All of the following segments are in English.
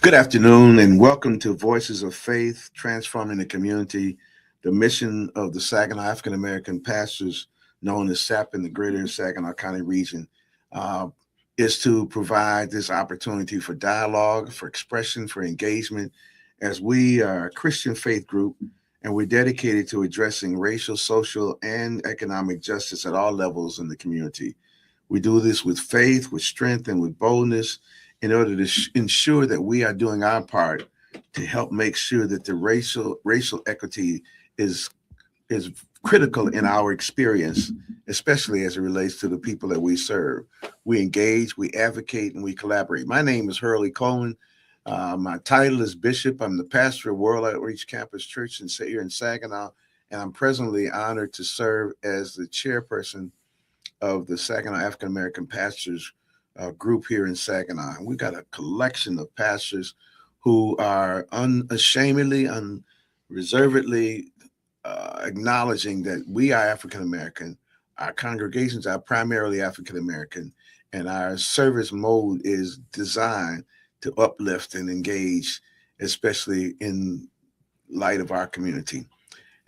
Good afternoon, and welcome to Voices of Faith, Transforming the Community. The mission of the Saginaw African American pastors, known as SAP in the greater Saginaw County region, uh, is to provide this opportunity for dialogue, for expression, for engagement, as we are a Christian faith group, and we're dedicated to addressing racial, social, and economic justice at all levels in the community. We do this with faith, with strength, and with boldness in order to ensure that we are doing our part to help make sure that the racial equity is is critical in our experience, especially as it relates to the people that we serve. We engage, we advocate, and we collaborate. My name is Hurley Coleman. My title is Bishop. I'm the pastor of World Outreach Campus Church here in Saginaw, and I'm presently honored to serve as the chairperson of the Saginaw African American Pastors group here in Saginaw. And we've got a collection of pastors who are unashamedly, unreservedly acknowledging that we are African American. Our congregations are primarily African American, and our service mode is designed to uplift and engage, especially in light of our community.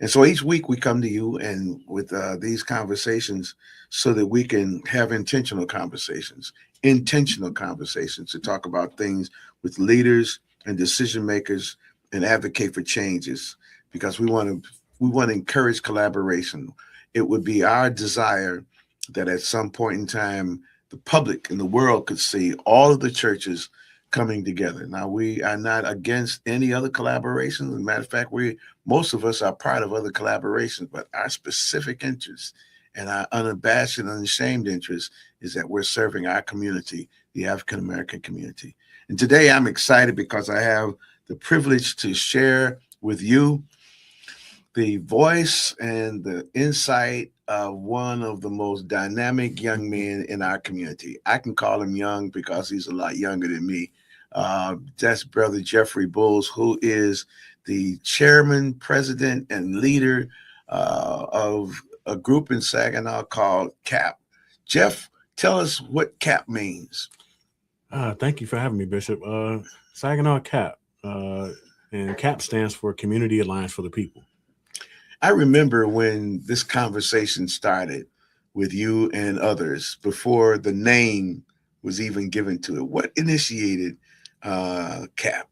And so each week we come to you and with these conversations so that we can have intentional conversations to talk about things with leaders and decision makers and advocate for changes because we want to encourage collaboration. It would be our desire that at some point in time the public and the world could see all of the churches coming together. Now, we are not against any other collaborations. As a matter of fact, most of us are part of other collaborations, but our specific interest and our unabashed and unashamed interest is that we're serving our community, the African American community. And today I'm excited because I have the privilege to share with you the voice and the insight of one of the most dynamic young men in our community. I can call him young because he's a lot younger than me. That's Brother Jeffrey Bulls, who is the chairman, president, and leader of a group in Saginaw called CAP. Jeff, tell us what CAP means. Thank you for having me, Bishop. Saginaw CAP, and CAP stands for Community Alliance for the People. I remember when this conversation started with you and others before the name was even given to it. What initiated CAP?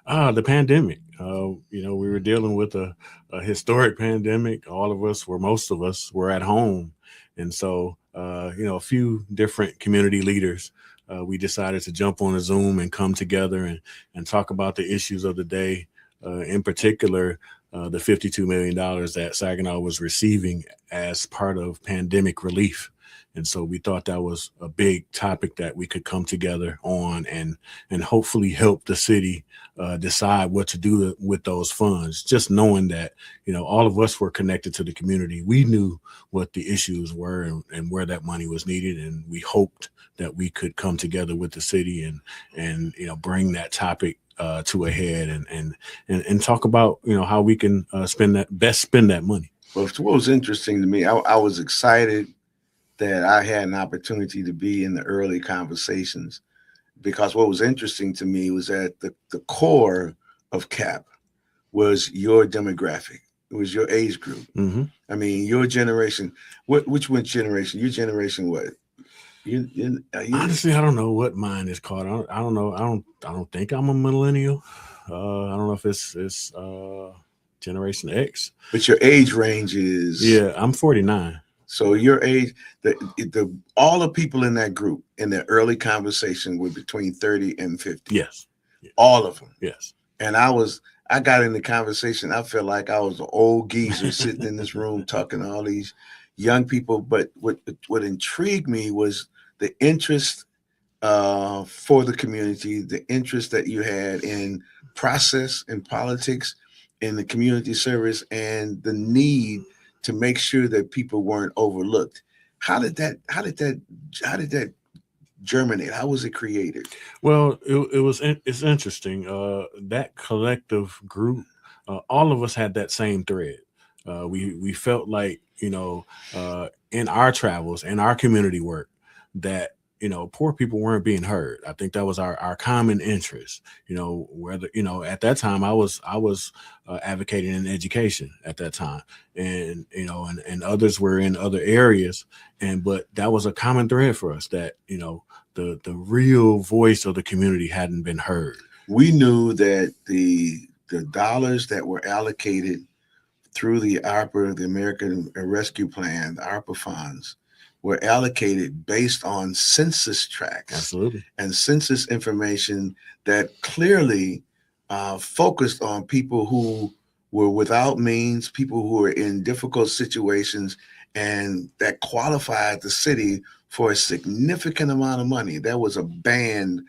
The pandemic. We were dealing with a historic pandemic. Most of us were at home. And so, a few different community leaders, we decided to jump on a Zoom and come together and talk about the issues of the day. In particular, the $52 million that Saginaw was receiving as part of pandemic relief. And so we thought that was a big topic that we could come together on and hopefully help the city decide what to do with those funds. Just knowing that, all of us were connected to the community. We knew what the issues were and where that money was needed. And we hoped that we could come together with the city and bring that topic to a head and talk about how we can spend that money. Well, what was interesting to me, I was excited that I had an opportunity to be in the early conversations because what was interesting to me was that the core of CAP was your demographic. It was your age group. Mm-hmm. I mean, your generation. Which one generation? Your generation what? Honestly, I don't know what mine is called. I don't know. I don't think I'm a millennial. I don't know if it's Generation X. But your age range is. Yeah, I'm 49. So your age, all the people in that group in the early conversation were between 30 and 50. Yes. All of them. Yes. And I got in the conversation. I felt like I was an old geezer sitting in this room talking to all these young people. But what intrigued me was the interest for the community, the interest that you had in process and politics, in the community service, and the need to make sure that people weren't overlooked. How did that germinate? How was it created? Well, it's interesting. That collective group, all of us had that same thread. We felt like, in our travels and our community work that, poor people weren't being heard. I think that was our common interest. Whether at that time I was advocating in education at that time, and and others were in other areas, but that was a common thread for us, that the real voice of the community hadn't been heard. We knew that the dollars that were allocated through the ARPA, the American Rescue Plan, the ARPA funds, were allocated based on census tracts Absolutely. and census information that clearly focused on people who were without means, people who were in difficult situations, and that qualified the city for a significant amount of money. There was a band,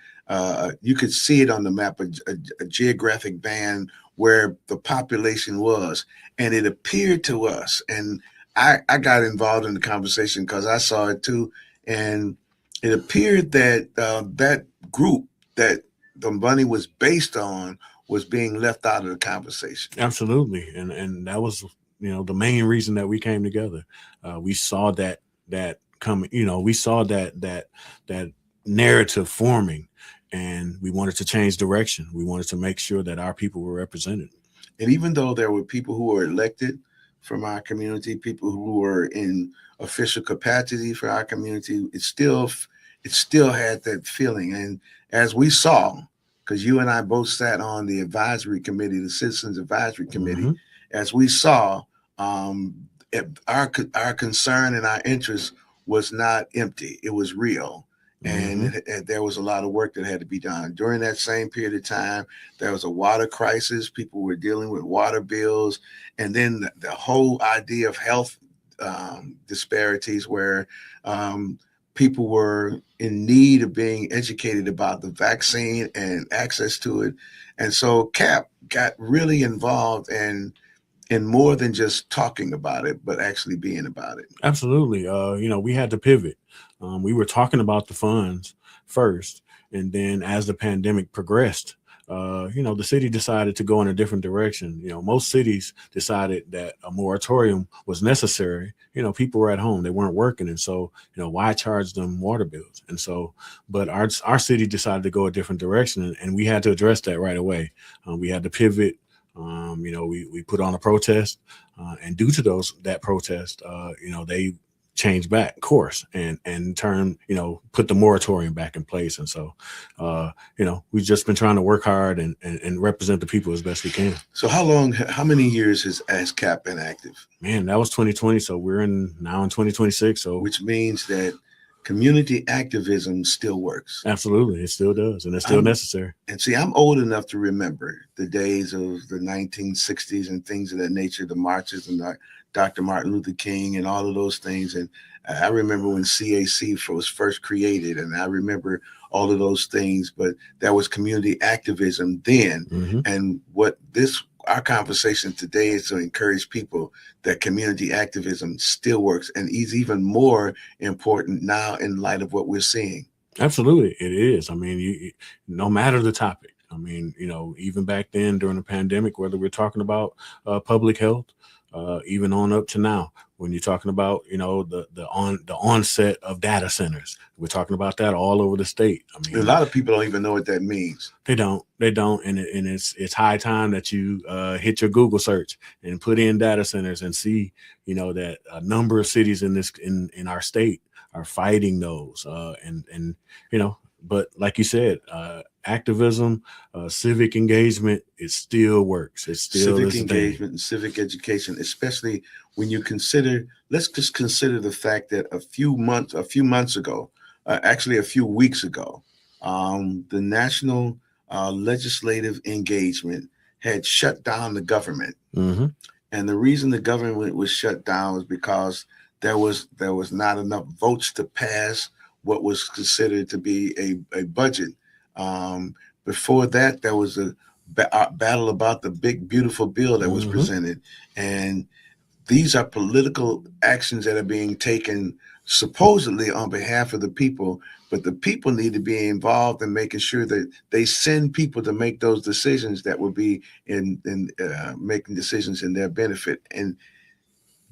you could see it on the map, a geographic band where the population was. And it appeared to us, and I got involved in the conversation because I saw it too. And it appeared that that group that the money was based on was being left out of the conversation. Absolutely, and that was the main reason that we came together. We saw that coming. We saw that narrative forming, and we wanted to change direction. We wanted to make sure that our people were represented. And even though there were people who were elected from our community, people who were in official capacity for our community, it still had that feeling. And as we saw, because you and I both sat on the advisory committee, the Citizens Advisory Committee, Mm-hmm. as we saw, our concern and our interest was not empty; it was real. Mm-hmm. And there was a lot of work that had to be done. During that same period of time, there was a water crisis. People were dealing with water bills. And then the whole idea of health disparities, where people were in need of being educated about the vaccine and access to it. And so CAP got really involved in more than just talking about it, but actually being about it. Absolutely. We had to pivot. We were talking about the funds first, and then as the pandemic progressed, the city decided to go in a different direction. Most cities decided that a moratorium was necessary. People were at home; they weren't working, and so why charge them water bills? And so, but our city decided to go a different direction, and we had to address that right away. We had to pivot. We put on a protest, and due to that protest, they changed back course and turn put the moratorium back in place. And so we've just been trying to work hard and represent the people as best we can. So how many years has CAP been active? Man, that was 2020, so we're now in 2026. So which means that community activism still works. Absolutely, it still does, and it's still necessary. And see, I'm old enough to remember the days of the 1960s and things of that nature, the marches and Dr. Martin Luther King and all of those things. And I remember when CAC was first created, and I remember all of those things, but that was community activism then. Mm-hmm. And our conversation today is to encourage people that community activism still works and is even more important now in light of what we're seeing. Absolutely, it is. I mean, no matter the topic. I mean, even back then during the pandemic, whether we're talking about public health, even on up to now, when you're talking about the onset of data centers, we're talking about that all over the state. I mean, a lot of people don't even know what that means. They don't, and it's high time that you hit your Google search and put in data centers and see that a number of cities in our state are fighting those, but like you said, activism, civic engagement, it still works. It still civic engagement and civic education, especially when you consider. Let's just consider the fact that a few months ago, actually a few weeks ago, the National Legislative Engagement had shut down the government. Mm-hmm. And the reason the government was shut down was because there was not enough votes to pass what was considered to be a budget. Before that, there was a battle about the big, beautiful bill that was presented. And these are political actions that are being taken supposedly on behalf of the people, but the people need to be involved in making sure that they send people to make those decisions that will be in making decisions in their benefit. And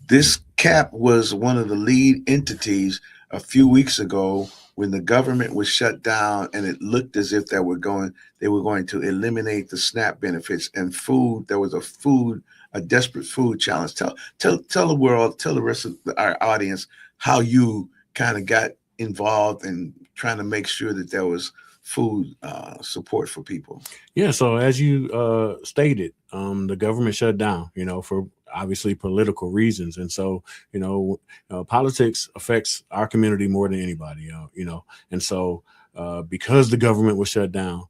this CAP was one of the lead entities a few weeks ago when the government was shut down and it looked as if they were going to eliminate the SNAP benefits and food. There was a desperate food challenge. Tell the world, tell the rest of our audience how you kind of got involved in trying to make sure that there was food support for people. Yeah, so as you stated, the government shut down, for obviously political reasons, and so politics affects our community more than anybody, and so because the government was shut down,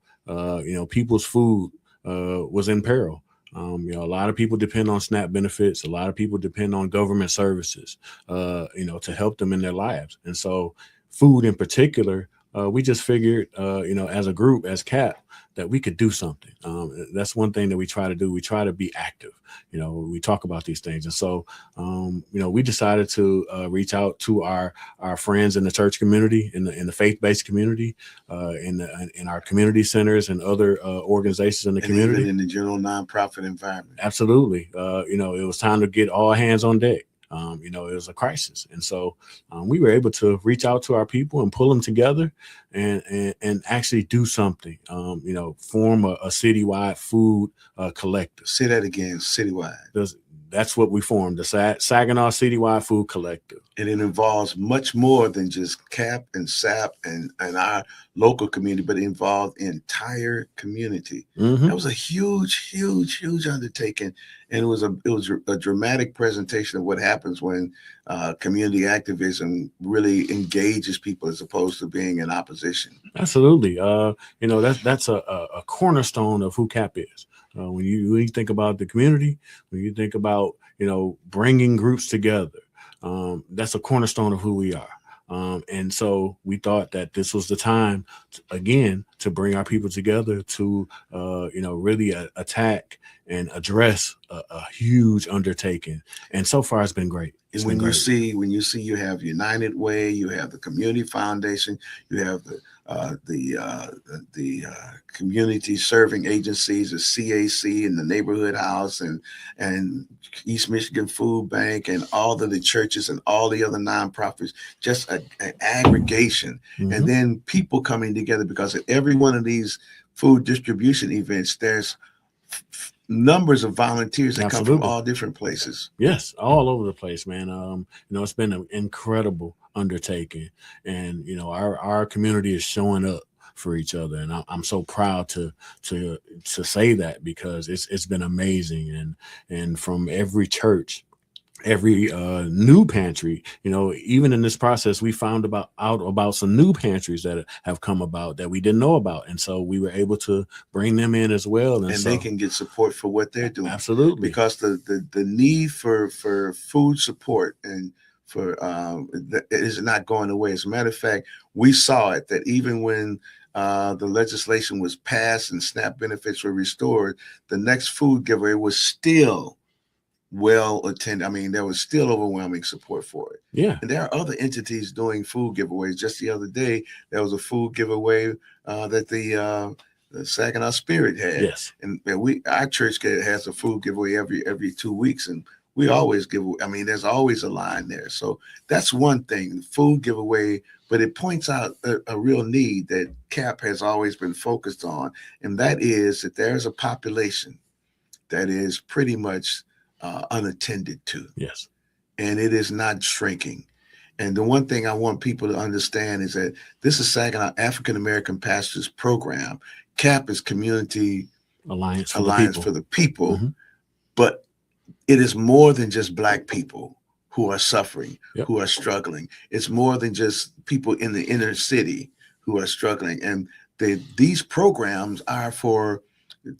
people's food was in peril. A lot of people depend on SNAP benefits. A lot of people depend on government services, to help them in their lives, and so food in particular. We just figured, as a group, as CAP, that we could do something. That's one thing that we try to do. We try to be active. We talk about these things, and so we decided to reach out to our friends in the church community, in the faith-based community, in our community centers and other organizations in the community, even in the general nonprofit environment. Absolutely, it was time to get all hands on deck. It was a crisis. And so we were able to reach out to our people and pull them together and actually do something, form a citywide food collective. Say that again, citywide. That's what we formed, the Saginaw Citywide Food Collective. And it involves much more than just CAP and SAP and our local community, but it involved the entire community. Mm-hmm. That was a huge, huge, huge undertaking. And it was a dramatic presentation of what happens when community activism really engages people as opposed to being in opposition. Absolutely. That's a cornerstone of who CAP is. When you think about the community, when you think about, bringing groups together, that's a cornerstone of who we are. And so we thought that this was the time, to bring our people together to, really attack and address a huge undertaking. And so far, it's been great. When you see you have United Way, you have the Community Foundation, you have the community serving agencies, the CAC and the Neighborhood House and East Michigan Food Bank and all of the churches and all the other nonprofits, just an aggregation. Mm-hmm. And then people coming together, because at every one of these food distribution events, there's numbers of volunteers that Absolutely. Come from all different places. Yes, all over the place, man. It's been an incredible undertaking, and our community is showing up for each other, and I'm so proud to say that, because it's been amazing, and from every church, every new pantry, even in this process, we found out about some new pantries that have come about that we didn't know about, and so we were able to bring them in as well, and so they can get support for what they're doing. Absolutely, because the need for food support and for it is not going away. As a matter of fact, we saw it that even when the legislation was passed and SNAP benefits were restored, the next food giveaway was still well attended. I mean, there was still overwhelming support for it. Yeah. And there are other entities doing food giveaways. Just the other day, there was a food giveaway that the Saginaw Spirit had. Yes. And our church has a food giveaway every 2 weeks, and we always give. I mean, there's always a line there. So that's one thing, the food giveaway. But it points out a real need that CAP has always been focused on, and that is that there's a population that is pretty much unattended to. Yes. And it is not shrinking. And the one thing I want people to understand is that this is Saginaw African American Pastors Program. CAP is Community Alliance for the People. Mm-hmm. But it is more than just Black people who are suffering, yep. who are struggling. It's more than just people in the inner city who are struggling. And these programs are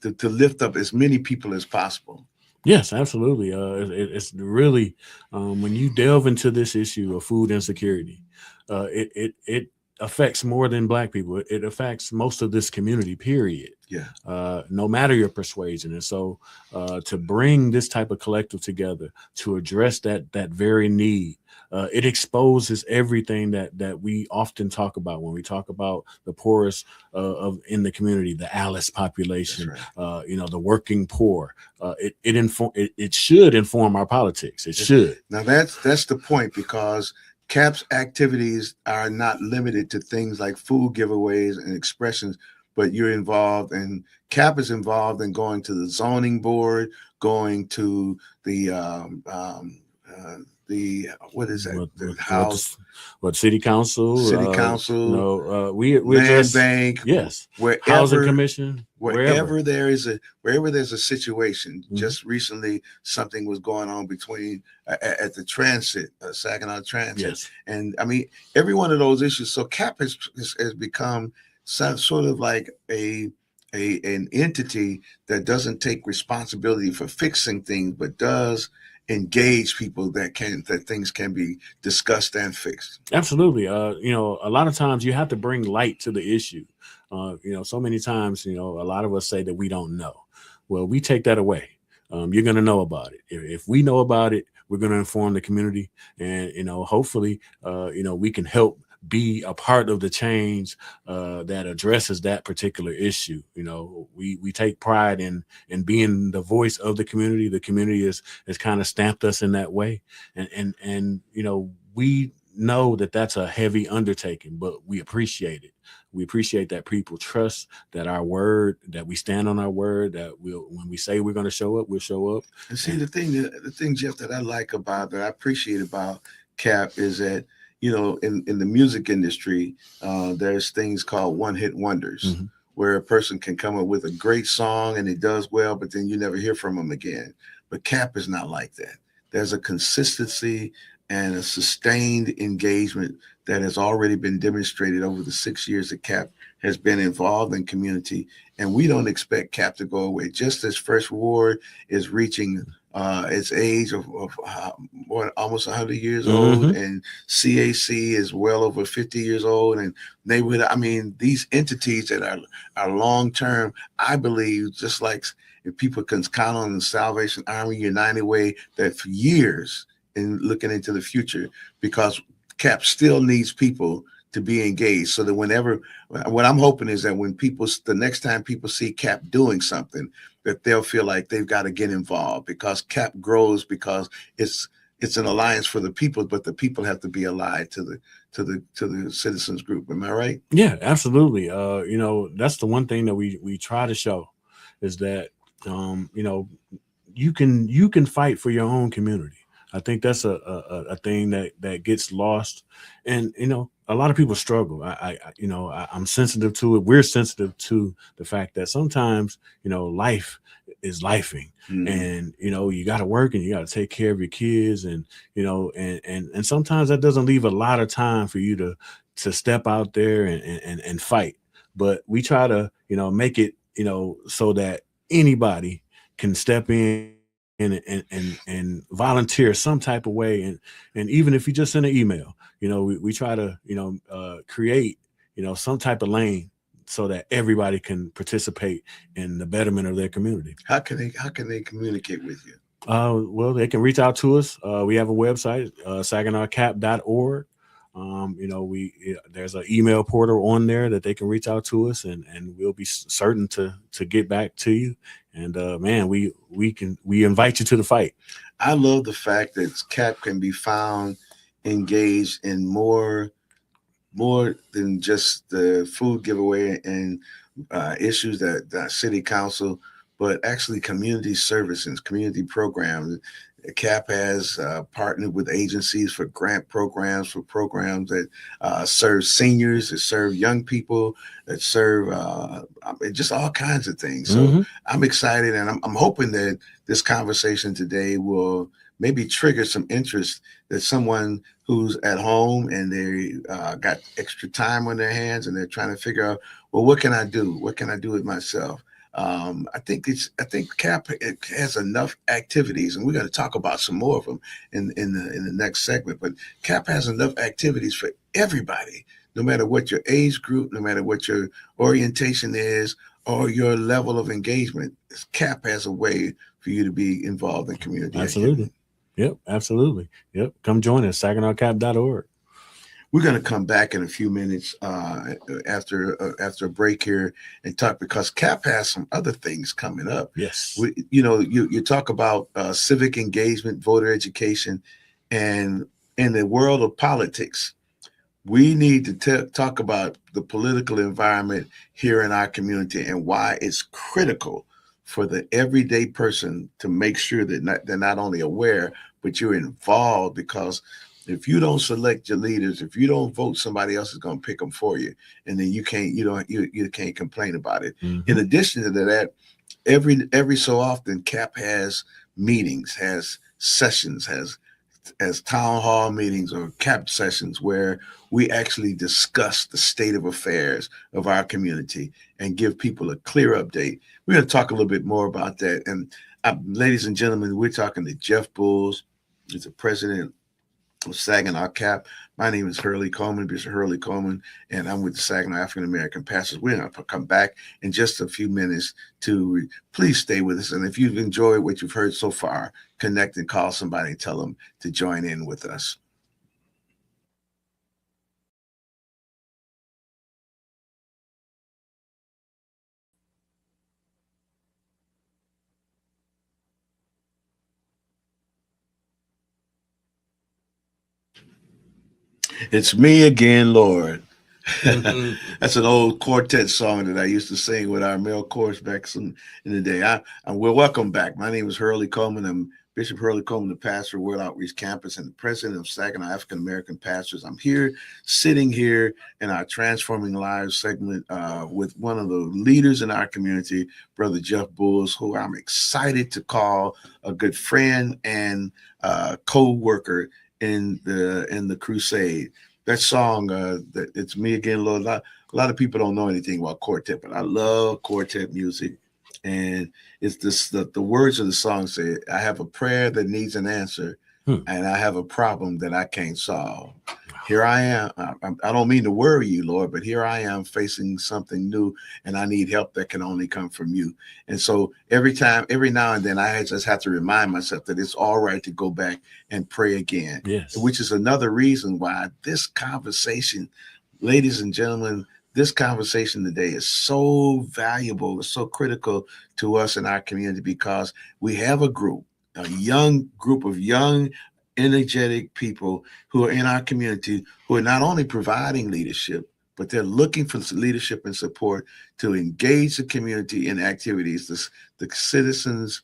to lift up as many people as possible. Yes, absolutely. It's really when you delve into this issue of food insecurity, it affects more than Black people. It affects most of this community, period. Yeah. No matter your persuasion. And so to bring this type of collective together to address that very need, it exposes everything that we often talk about when we talk about the poorest in the community, the Alice population, right. The working poor. It should inform our politics. It should. Now that's the point, because CAP's activities are not limited to things like food giveaways and expressions, but you're involved, and CAP is involved in going to the zoning board, going to the the what is that? what The what what, House, what city council, City Council, we Land just, Bank, yes, housing wherever commission, wherever. wherever there's a situation. Mhm. Just recently something was going on between at the transit, Saginaw Transit, Yes, and I mean every one of those issues. So CAP has become some sort of like an entity that doesn't take responsibility for fixing things, but does engage people that things can be discussed and fixed. absolutely. A lot of times you have to bring light to the issue. So many times, a lot of us say that we don't know. Well, we take that away. You're going to know about it. If we know about it, we're going to inform the community, and hopefully, we can help be a part of the change that addresses that particular issue. We take pride in being the voice of the community. The community has kind of stamped us in that way, and we know that that's a heavy undertaking, but we appreciate it. We appreciate that people trust that that we stand on our word, that when we say we're going to show up, we'll show up. And see, And the thing, Jeff, that I like about that I appreciate about CAP is that in the music industry, there's things called one-hit wonders, mhm. where a person can come up with a great song and it does well, but then you never hear from them again. But CAP is not like that. There's a consistency and a sustained engagement that has already been demonstrated over the 6 years that CAP has been involved in community, and we don't expect CAP to go away. Just as First Ward is reaching its age of almost 100 years old, Hmm. and CAC is well over 50 years old, and neighborhood. I mean, these entities that are long term. I believe, just like if people can count on the Salvation Army United Way, that for years in looking into the future, because CAP still needs people to be engaged, so that whenever, what I'm hoping is that when the next time people see CAP doing something, that they'll feel like they've got to get involved, because CAP grows because it's an alliance for the people, but the people have to be allied to the citizens group. Am I right? Yeah, absolutely. That's the one thing that we try to show is that um, you know, you can fight for your own community. I think that's a thing that gets lost, and a lot of people struggle. I'm sensitive to it. We're sensitive to the fact that sometimes life is lifing, Mm-hmm. and you got to work and you got to take care of your kids, and and sometimes that doesn't leave a lot of time for you to step out there and fight. But we try to make it so that anybody can step in and volunteer some type of way, and even if you just send an email, we try to create some type of lane so that everybody can participate in the betterment of their community. How can they communicate with you? Well, they can reach out to us. We have a website, saginawcap.org. There's an email portal on there that they can reach out to us, and we'll be certain to get back to you. And man, we invite you to the fight. I love the fact that CAP can be found engaged in more than just the food giveaway and issues that city council, but actually community services, community programs. CAP has partnered with agencies for grant programs that serve seniors, that serve young people, that serve just all kinds of things. So Hmm. I'm excited, and I'm hoping that this conversation today will maybe trigger some interest, that someone who's at home and they got extra time on their hands and they're trying to figure out, well, what can I do? What can I do with myself? I think CAP it has enough activities, and we're going to talk about some more of them in the next segment. But CAP has enough activities for everybody, no matter what your age group, no matter what your orientation is, or your level of engagement. CAP has a way for you to be involved in community activity. Absolutely. Yep. Absolutely. Yep. Come join us, saginawcap.org. We're going to come back in a few minutes after a break here and talk, because CAP has some other things coming up. Yes. You talk about civic engagement, voter education, and in the world of politics, we need to talk about the political environment here in our community and why it's critical for the everyday person to make sure that they're not only aware, but you're involved. Because if you don't select your leaders, if you don't vote, somebody else is going to pick them for you, and then you can't complain about it. In Mm-hmm. addition to that, every so often, CAP has meetings, has sessions, has as town hall meetings or CAP sessions where we actually discuss the state of affairs of our community and give people a clear update. We're going to talk a little bit more about that. And ladies and gentlemen, we're talking to Jeff Bulls. He's the president of Saginaw CAP. My name is Hurley Coleman, Bishop Hurley Coleman, and I'm with the Saginaw African American Pastors. We're going to come back in just a few minutes to please stay with us. And if you've enjoyed what you've heard so far, connect and call somebody and tell them to join in with us. It's me again, Lord. That's an old quartet song that I used to sing with our male chorus back in the day. Well, welcome back. My name is Hurley Coleman. I'm Bishop Hurley Coleman, the pastor of World Outreach Campus and the president of Saginaw African American Pastors. I'm here, sitting here in our Transforming Lives segment with one of the leaders in our community, Brother Jeff Bulls, who I'm excited to call a good friend and co-worker in the crusade. That song, that it's me again, Lord. A lot of people don't know anything about quartet, but I love quartet music. And it's this the words of the song say, I have a prayer that needs an answer, and I have a problem that I can't solve. Here I am. I don't mean to worry you, Lord, but here I am facing something new, and I need help that can only come from you. And so every now and then, I just have to remind myself that it's all right to go back and pray again. Yes. Which is another reason why this conversation, ladies and gentlemen, this conversation today is so valuable, it's so critical to us in our community, because we have a young group of young, energetic people who are in our community who are not only providing leadership, but they're looking for leadership and support to engage the community in activities. The citizens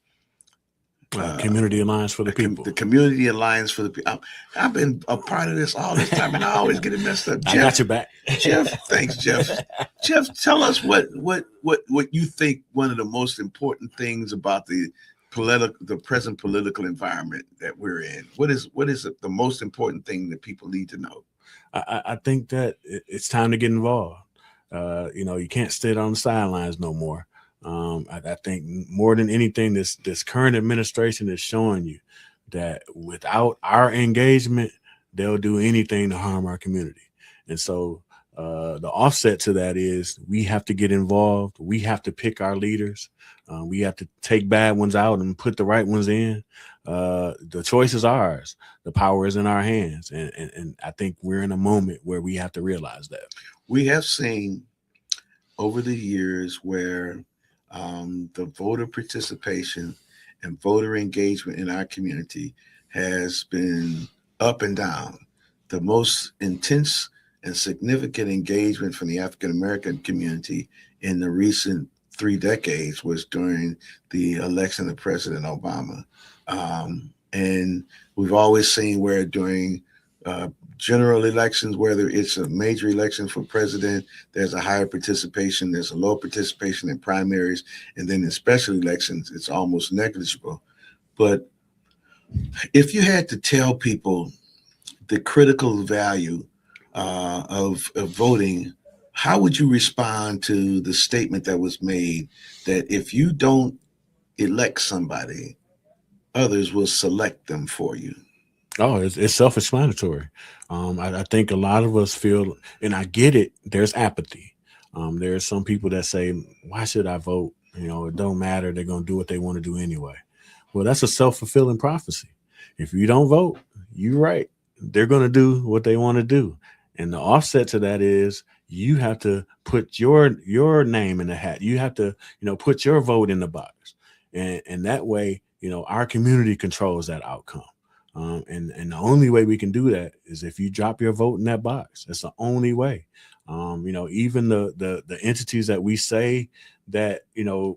Community Alliance for the People. The Community Alliance for the People. I've been a part of this all this time, and I always get it messed up. Jeff, I got your back. Jeff, thanks, Jeff. Jeff, tell us what you think one of the most important things about the present political environment that we're in. What is the most important thing that people need to know? I think that it's time to get involved. You can't sit on the sidelines no more. I think more than anything, this current administration is showing you that without our engagement, they'll do anything to harm our community. And so the offset to that is we have to get involved. We have to pick our leaders. We have to take bad ones out and put the right ones in. The choice is ours. The power is in our hands. And I think we're in a moment where we have to realize that. We have seen over the years where the voter participation and voter engagement in our community has been up and down. The most intense and significant engagement from the African American community in the recent 3 decades was during the election of President Obama. And we've always seen where during general elections, whether it's a major election for president, there's a higher participation, there's a low participation in primaries, and then in special elections, it's almost negligible. But if you had to tell people the critical value of voting, how would you respond to the statement that was made that if you don't elect somebody, others will select them for you? Oh, it's self-explanatory. I think a lot of us feel, and I get it, there's apathy. There's some people that say, why should I vote? It don't matter. They're going to do what they want to do anyway. Well, that's a self-fulfilling prophecy. If you don't vote, you're right. They're going to do what they want to do. And the offset to that is you have to put your name in the hat. You have to, put your vote in the box. And that way, our community controls that outcome. And the only way we can do that is if you drop your vote in that box. That's the only way. Even the entities that we say that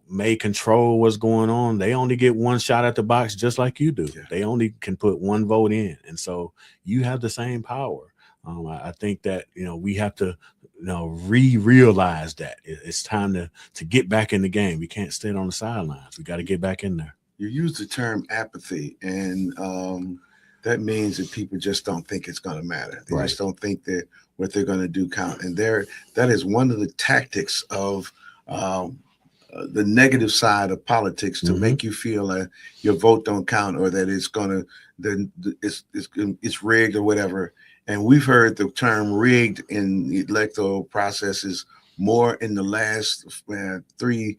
may control what's going on, they only get one shot at the box, just like you do. Yeah. They only can put one vote in, and so you have the same power. I think that we have to realize that it's time to get back in the game. We can't stay on the sidelines. We got to get back in there. You use the term apathy, and that means that people just don't think it's going to matter. They Right. just don't think that what they're going to do count. And that is one of the tactics of the negative side of politics, to Mhm. make you feel like your vote don't count, or that it's going to then it's rigged or whatever. And we've heard the term rigged in the electoral processes more in the last three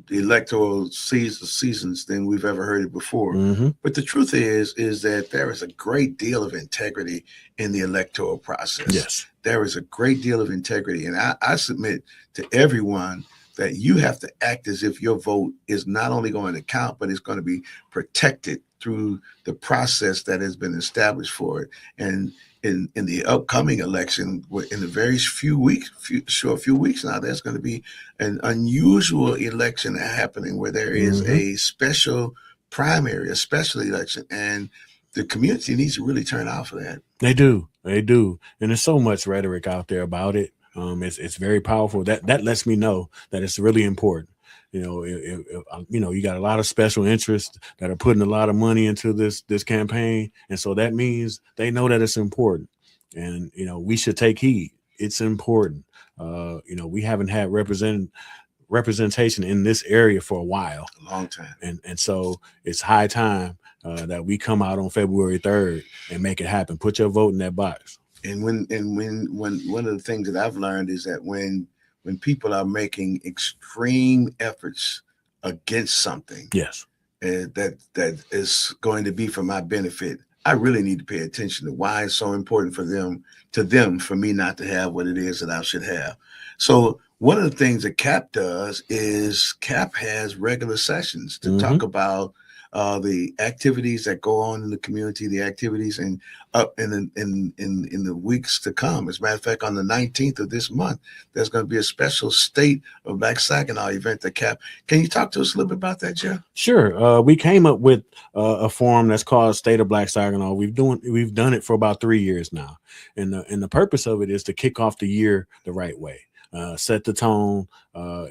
electoral seasons than we've ever heard it before. Hmm. But the truth is that there is a great deal of integrity in the electoral process. Yes. There is a great deal of integrity, and I submit to everyone that you have to act as if your vote is not only going to count, but it's going to be protected through the process that has been established for it. And in the upcoming election, in the very few weeks now, there's going to be an unusual election happening where there is Mhm. a special primary, a special election, and the community needs to really turn out for that. They do, and there's so much rhetoric out there about it. It's very powerful. That lets me know that it's really important. You got a lot of special interests that are putting a lot of money into this campaign, and so that means they know that it's important, and we should take heed. It's important. We haven't had representation in this area for a while, A long time. and so it's high time that we come out on February 3rd and make it happen. Put your vote in that box. And when one of the things that I've learned is that when people are making extreme efforts against something Yes. that is going to be for my benefit, I really need to pay attention to why it's so important for them for me not to have what it is that I should have. So one of the things that CAP does is CAP has regular sessions to talk Mhm. about the activities that go on in the community, the activities and up in the weeks to come. As a matter of fact, on the 19th of this month, there's going to be a special State of Black Saginaw event that CAP. Can you talk to us a little bit about that, Jeff? Sure. We came up with a forum that's called State of Black Saginaw. We've done it for about 3 years now, and the purpose of it is to kick off the year the right way. Set the tone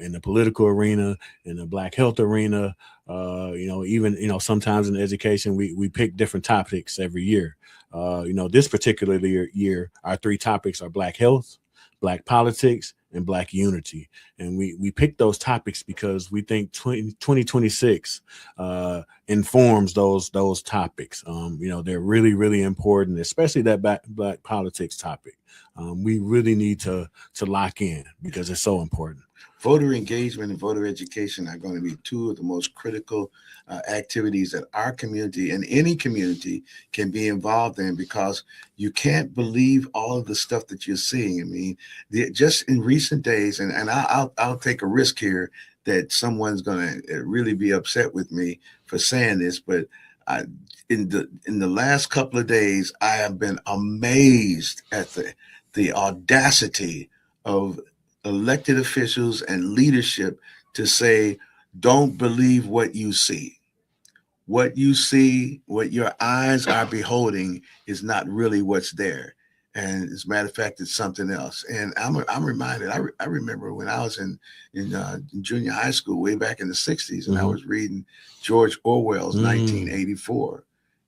in the political arena, in the Black health arena. Even sometimes in education, we pick different topics every year. This particular year, our three topics are Black health, Black politics, and Black unity. And we picked those topics because we think 2026 informs those topics. They're really, really important, especially that black politics topic. We really need to lock in because it's so important. Voter engagement and voter education are going to be two of the most critical activities that our community and any community can be involved in, because you can't believe all of the stuff that you're seeing. I mean, just in recent days, and I'll take a risk here that someone's going to really be upset with me for saying this, but in the last couple of days, I have been amazed at the audacity of elected officials and leadership to say, don't believe what you see. What you see, what your eyes are beholding, is not really what's there. And as a matter of fact, it's something else. And I'm reminded. I remember when I was in junior high school way back in the '60s, and I was reading George Orwell's 1984,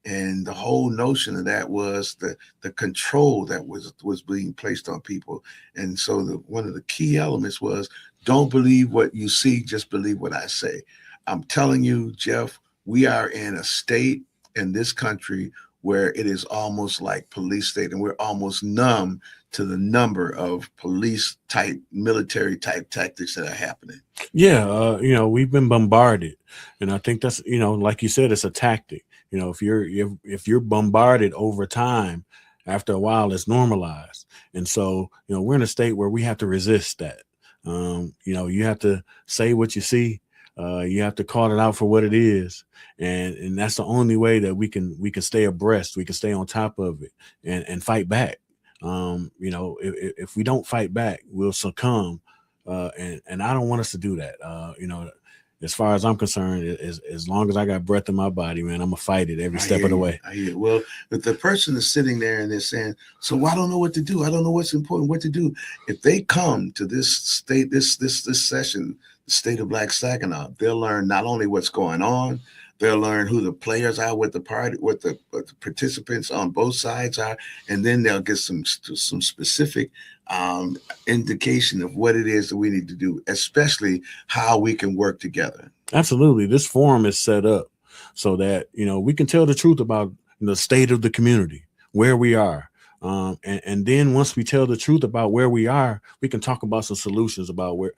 and the whole notion of that was the control that was being placed on people. And so one of the key elements was, don't believe what you see, just believe what I say. I'm telling you, Jeff, we are in a state in this country where it is almost like police state, and we're almost numb to the number of police type, military type tactics that are happening. Yeah, we've been bombarded, and I think that's like you said, it's a tactic. If you're bombarded over time, after a while, it's normalized, and so we're in a state where we have to resist that. You have to say what you see, You have to call it out for what it is, and that's the only way that we can stay abreast. We can stay on top of it and fight back. If we don't fight back, we'll succumb, and I don't want us to do that. As far as I'm concerned, as long as I got breath in my body, man, I'm gonna fight it every step of the way. I hear you. Well, if the person is sitting there and they're saying, "So I don't know what to do. I don't know what's important. What to do?" If they come to this state, this session, the State of Black Saginaw, they'll learn not only what's going on, they'll learn who the players are, what the participants on both sides are, and then they'll get some specific indication of what it is that we need to do, especially how we can work together. Absolutely, this forum is set up so that we can tell the truth about the state of the community, where we are, and then once we tell the truth about where we are, we can talk about some solutions about where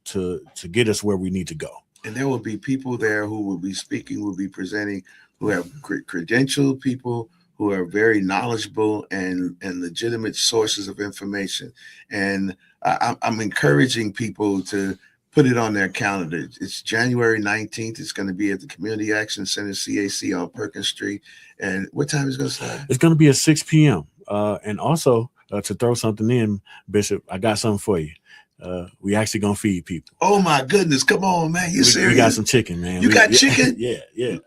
to get us where we need to go. And there will be people there who will be speaking, will be presenting, who have credentialed people, who are very knowledgeable and legitimate sources of information. And I'm encouraging people to put it on their calendar. It's January 19th. It's going to be at the Community Action Center, CAC, on Perkins Street. And what time is it going to start? It's going to be at 6 p.m. And also, to throw something in, Bishop, I got something for you. We actually gonna feed people. Oh my goodness! Come on, man! You serious? We got some chicken, man. You got chicken? Yeah.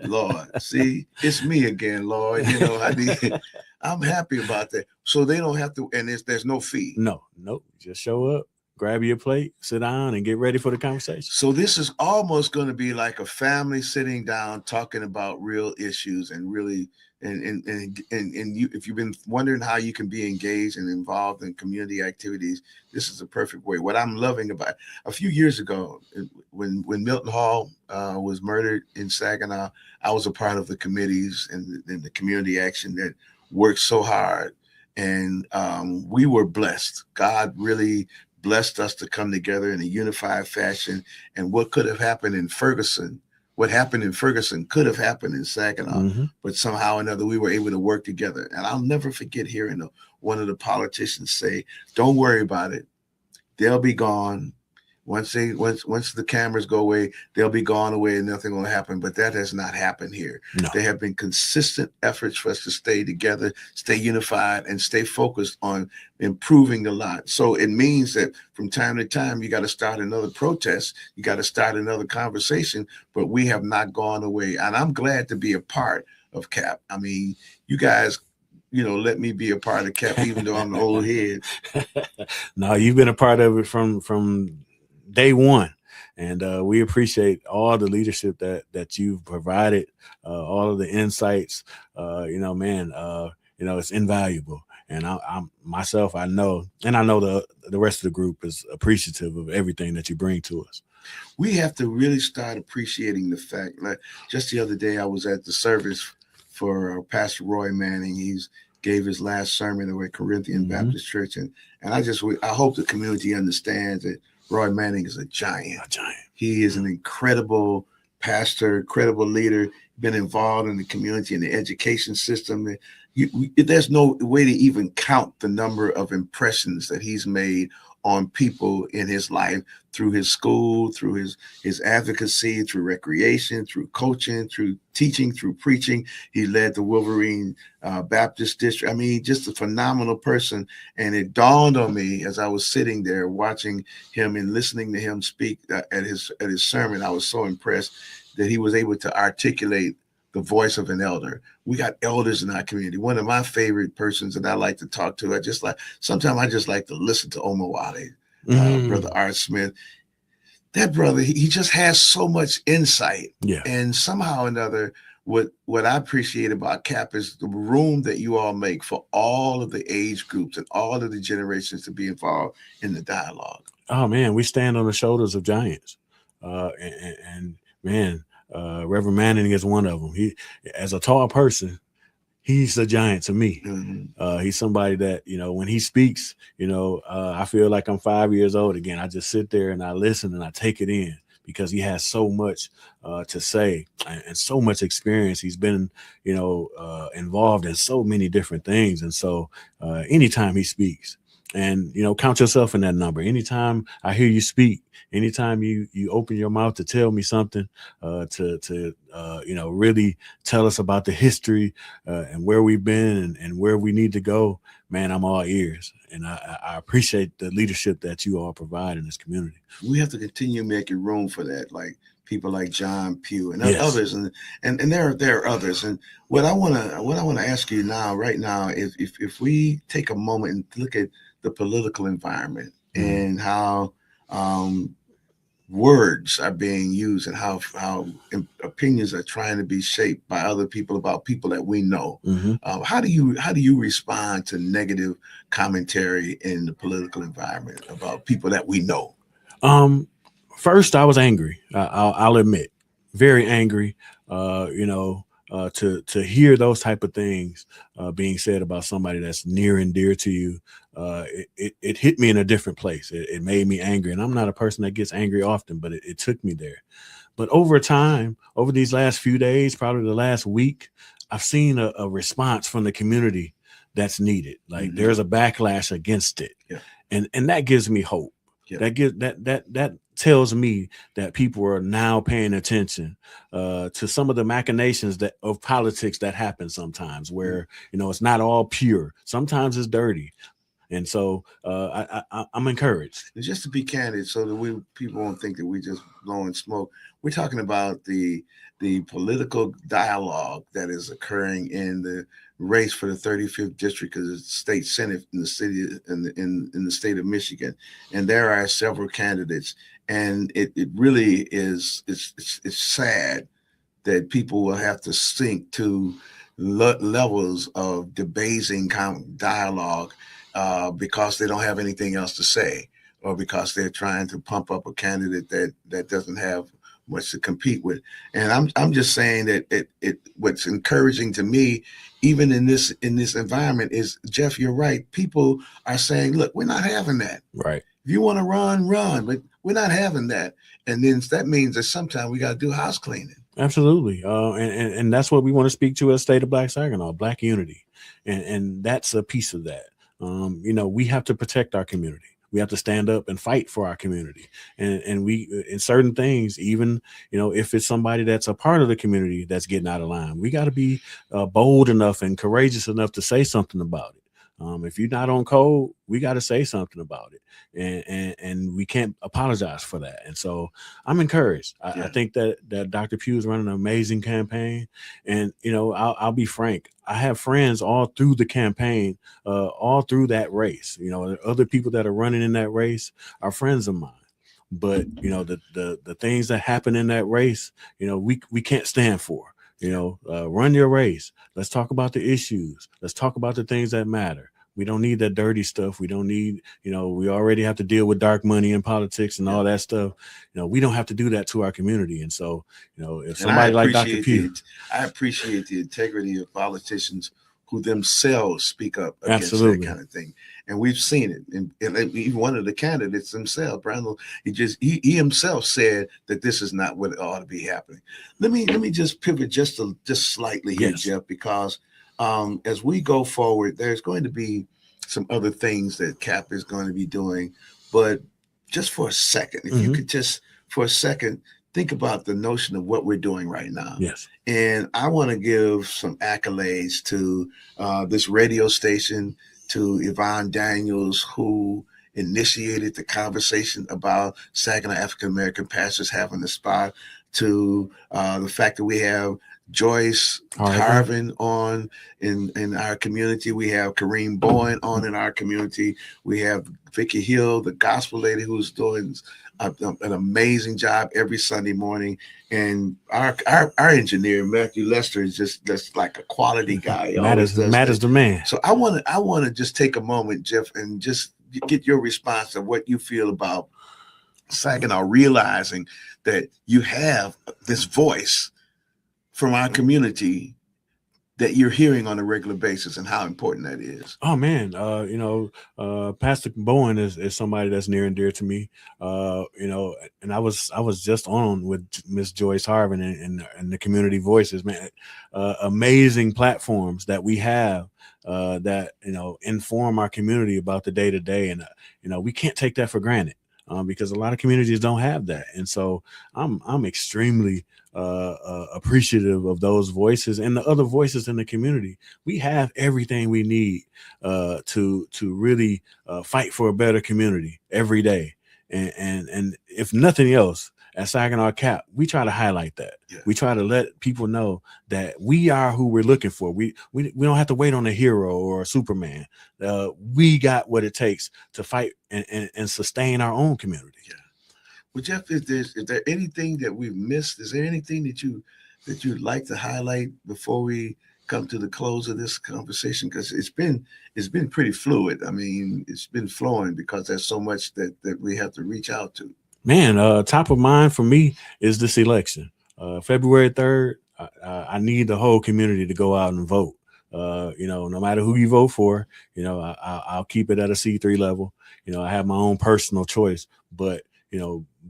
Lord, see, it's me again, Lord. I'm happy about that. So they don't have to, and there's no fee. No, just show up, grab your plate, sit down, and get ready for the conversation. So this is almost going to be like a family sitting down talking about real issues and really. And you, if you've been wondering how you can be engaged and involved in community activities, this is the perfect way. What I'm loving about a few years ago, when Milton Hall was murdered in Saginaw, I was a part of the committees and the community action that worked so hard, and we were blessed. God really blessed us to come together in a unified fashion. And what could have happened in Ferguson? What happened in Ferguson could have happened in Saginaw, but somehow or another we were able to work together. And I'll never forget hearing one of the politicians say, "Don't worry about it. They'll be gone. Once the cameras go away, they'll be gone away and nothing will happen." But that has not happened here. No. There have been consistent efforts for us to stay together, stay unified, and stay focused on improving the lot. So it means that from time to time, you got to start another protest. You got to start another conversation, but we have not gone away. And I'm glad to be a part of CAP. I mean, you guys, let me be a part of CAP, even though I'm an old head. No, you've been a part of it from day one, and we appreciate all the leadership that you've provided, all of the insights. It's invaluable, and I'm myself, I know the rest of the group is appreciative of everything that you bring to us. We have to really start appreciating the fact. Like just the other day, I was at the service for Pastor Roy Manning. He's gave his last sermon at Corinthian Baptist Church, and I hope the community understands that Roy Manning is a giant. He is an incredible pastor, incredible leader, been involved in the community and the education system. There's no way to even count the number of impressions that he's made on people in his life through his school, through his advocacy, through recreation, through coaching, through teaching, through preaching. He led the Wolverine Baptist District. I mean, just a phenomenal person. And it dawned on me as I was sitting there watching him and listening to him speak at his sermon. I was so impressed that he was able to articulate the voice of an elder. We got elders in our community. One of my favorite persons that I like to talk to, sometimes I just like to listen to Omar Wade, Brother Art Smith. That brother, he just has so much insight. Yeah. And somehow or another, what I appreciate about CAP is the room that you all make for all of the age groups and all of the generations to be involved in the dialogue. Oh man, we stand on the shoulders of giants. Reverend Manning is one of them. He, as a tall person, he's a giant to me. He's somebody that, when he speaks, I feel like I'm 5 years old again. I just sit there and I listen and I take it in because he has so much to say and so much experience. He's been, involved in so many different things. And so anytime he speaks, And count yourself in that number. Anytime I hear you speak, anytime you open your mouth to tell me something, to really tell us about the history and where we've been and where we need to go, man, I'm all ears. And I appreciate the leadership that you all provide in this community. We have to continue making room for that, like people like John Pugh and Yes. others, and there are others. And what I want to ask you now, right now, is if we take a moment and look at the political environment and how words are being used and how opinions are trying to be shaped by other people about people that we know. How do you respond to negative commentary in the political environment about people that we know? First, I was angry. I'll admit, very angry. To hear those type of things being said about somebody that's near and dear to you, it hit me in a different place. It made me angry, and I'm not a person that gets angry often, but it took me there. But over time, over these last few days, probably the last week, I've seen a response from the community that's needed. Like there's a backlash against it, and that gives me hope. That tells me that people are now paying attention to some of the machinations of politics that happen sometimes, where it's not all pure. Sometimes it's dirty. And so I'm encouraged. And just to be candid, so that people won't think that we just blowing smoke. We're talking about the political dialogue that is occurring in the race for the 35th district of the state senate in the city in the state of Michigan, and there are several candidates, and it really is it's sad that people will have to sink to levels of debasing dialogue because they don't have anything else to say, or because they're trying to pump up a candidate that doesn't have much to compete with. And I'm just saying that what's encouraging to me, even in this environment, is, Jeff, you're right. People are saying, look, we're not having that. Right. If you want to run, but we're not having that. And then that means that sometimes we got to do house cleaning. Absolutely. And that's what we want to speak to as State of Black Saginaw, Black unity. And that's a piece of that. We have to protect our community. We have to stand up and fight for our community. And we, in certain things, even, if it's somebody that's a part of the community that's getting out of line, we got to be bold enough and courageous enough to say something about it. If you're not on code, we got to say something about it, and we can't apologize for that. And so I'm encouraged. I think that Dr. Pugh is running an amazing campaign, and I'll be frank. I have friends all through the campaign, all through that race. Other people that are running in that race are friends of mine. But the things that happen in that race, we can't stand for. Run your race. Let's talk about the issues. Let's talk about the things that matter. We don't need that dirty stuff. We don't need, we already have to deal with dark money and politics and all that stuff. We don't have to do that to our community. And so, if somebody like Dr. Pugh, I appreciate the integrity of politicians who themselves speak up against that kind of thing. And we've seen it. And even one of the candidates himself, Brandon, he himself said that this is not what ought to be happening. Let me just pivot just slightly here, Jeff, because as we go forward, there's going to be some other things that CAP is going to be doing. But just for a second, if you could just for a second think about the notion of what we're doing right now. Yes. And I want to give some accolades to this radio station, to Yvonne Daniels, who initiated the conversation about Saginaw African American pastors having the spot, to the fact that we have Joyce Harvin on in our community. We have Kareem Bowen on in our community. We have Vicky Hill, the gospel lady, who's doing an amazing job every Sunday morning. And our engineer, Matthew Lester, is just like a quality guy. Matt is the man. So I want to just take a moment, Jeff, and just get your response to what you feel about Saginaw realizing that you have this voice from our community that you're hearing on a regular basis and how important that is? Oh man, Pastor Bowen is somebody that's near and dear to me. And I was just on with Miss Joyce Harvin and the Community Voices, man. Amazing platforms that we have that inform our community about the day to day, and we can't take that for granted. Because a lot of communities don't have that, and so I'm extremely appreciative of those voices and the other voices in the community. We have everything we need to really fight for a better community every day. And if nothing else, at Saginaw Cap, we try to highlight that. Yeah. We try to let people know that we are who we're looking for. We don't have to wait on a hero or a Superman. We got what it takes to fight and sustain our own community. Yeah. Well, Jeff, is there anything that we've missed? Is there anything that you'd like to highlight before we come to the close of this conversation? Because it's been pretty fluid. I mean, it's been flowing because there's so much that we have to reach out to. Man, top of mind for me is this election. February 3rd, I need the whole community to go out and vote. No matter who you vote for, I'll keep it at a C3 level. I have my own personal choice, but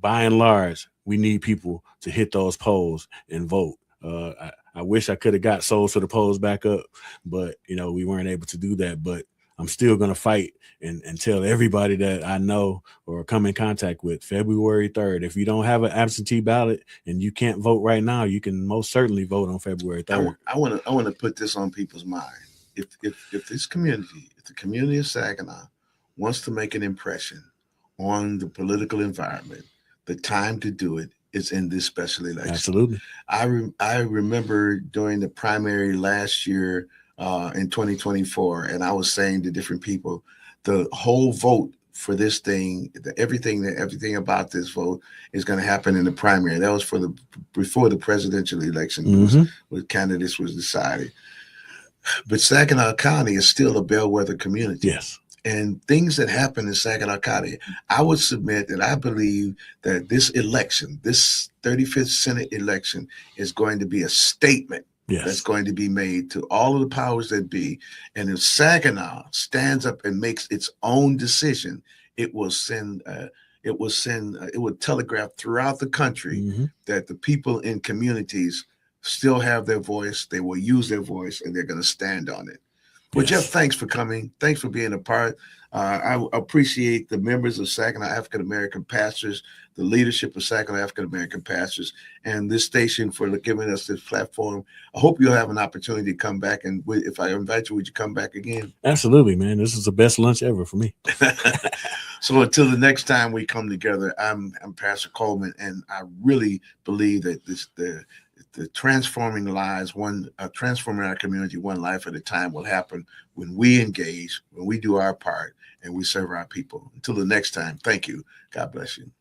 by and large, we need people to hit those polls and vote. I wish I could have got souls to the polls back up, but we weren't able to do that. But I'm still going to fight and tell everybody that I know or come in contact with February 3rd. If you don't have an absentee ballot and you can't vote right now, you can most certainly vote on February 3rd. I want to put this on people's mind. If this community, if the community of Saginaw wants to make an impression on the political environment, the time to do it is in this special election. Absolutely. I remember during the primary last year in 2024, and I was saying to different people, the whole vote for this thing, everything about this vote is going to happen in the primary. That was before the presidential election was candidates was decided. But Saginaw County is still a bellwether community. Yes. And things that happen in Saginaw County, I would submit that I believe that this election, this 35th Senate election, is going to be a statement that's going to be made to all of the powers that be. And if Saginaw stands up and makes its own decision, it will telegraph throughout the country that the people in communities still have their voice. They will use their voice, and they're going to stand on it. Well, Jeff, thanks for coming. Thanks for being a part. I appreciate the members of Saginaw African American Pastors, the leadership of Saginaw African American Pastors, and this station for giving us this platform. I hope you'll have an opportunity to come back. And if I invite you, would you come back again? Absolutely, man. This is the best lunch ever for me. So until the next time we come together, I'm Pastor Coleman, and I really believe that the transforming lives, transforming our community one life at a time will happen when we engage, when we do our part, and we serve our people. Until the next time, thank you. God bless you.